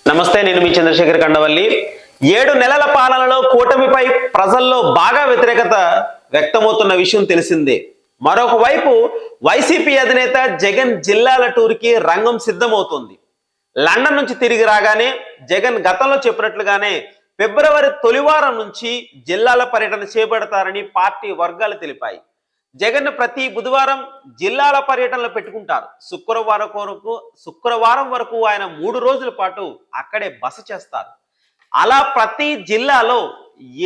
నమస్తే, నేను మీ చంద్రశేఖర్ కండవల్లి. 7 నెలల పాలనలో కూటమిపై ప్రజల్లో బాగా వ్యతిరేకత వ్యక్తమవుతున్న విషయం తెలిసిందే. మరొక వైపు వైసీపీ అధినేత జగన్ జిల్లాల టూర్కి రంగం సిద్ధమవుతోంది. లండన్ నుంచి తిరిగి రాగానే జగన్ గతంలో చెప్పినట్లుగానే ఫిబ్రవరి తొలివారం నుంచి జిల్లాల పర్యటన చేపడతారని పార్టీ వర్గాలు తెలిపాయి. జగన్ ప్రతి బుధవారం జిల్లాల పర్యటనలు పెట్టుకుంటారు. శుక్రవారం వరకు ఆయన 3 రోజుల పాటు అక్కడే బస చేస్తారు. అలా ప్రతి జిల్లాలో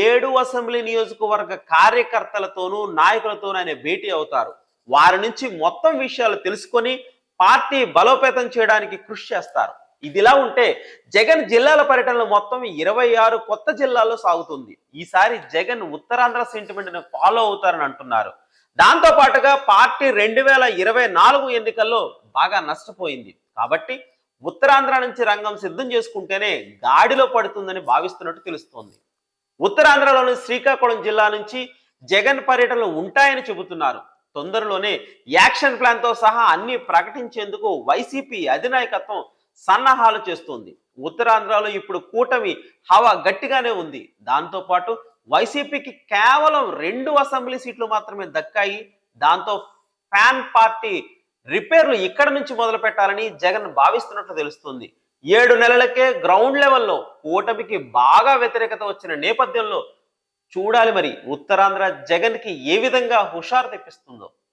7 అసెంబ్లీ నియోజకవర్గ కార్యకర్తలతోనూ నాయకులతోనూ ఆయన భేటీ అవుతారు. వారి నుంచి మొత్తం విషయాలు తెలుసుకొని పార్టీ బలోపేతం చేయడానికి కృషి చేస్తారు. ఇదిలా ఉంటే జగన్ జిల్లాల పర్యటనలు మొత్తం 26 కొత్త జిల్లాల్లో సాగుతుంది. ఈసారి జగన్ ఉత్తరాంధ్ర సెంటిమెంట్ ని ఫాలో అవుతారని అంటున్నారు. దాంతో పాటుగా పార్టీ 2024 ఎన్నికల్లో బాగా నష్టపోయింది కాబట్టి ఉత్తరాంధ్ర నుంచి రంగం సిద్ధం చేసుకుంటేనే గాడిలో పడుతుందని భావిస్తున్నట్టు తెలుస్తోంది. ఉత్తరాంధ్రలోని శ్రీకాకుళం జిల్లా నుంచి జగన్ పర్యటనలు ఉంటాయని చెబుతున్నారు. తొందరలోనే యాక్షన్ ప్లాన్ తో సహా అన్ని ప్రకటించేందుకు వైసీపీ అధినాయకత్వం సన్నాహాలు చేస్తోంది. ఉత్తరాంధ్రలో ఇప్పుడు కూటమి హవా గట్టిగానే ఉంది. దాంతో పాటు వైసీపీకి కేవలం 2 అసెంబ్లీ సీట్లు మాత్రమే దక్కాయి. దాంతో ఫ్యాన్ పార్టీ రిపేర్లు ఇక్కడ నుంచి మొదలు పెట్టాలని జగన్ భావిస్తున్నట్లు తెలుస్తుంది. 7 నెలలకే గ్రౌండ్ లెవెల్లో కూటమికి బాగా వ్యతిరేకత వచ్చిన నేపథ్యంలో చూడాలి మరి ఉత్తరాంధ్ర జగన్ కి ఏ విధంగా హుషారు తెప్పిస్తుందో.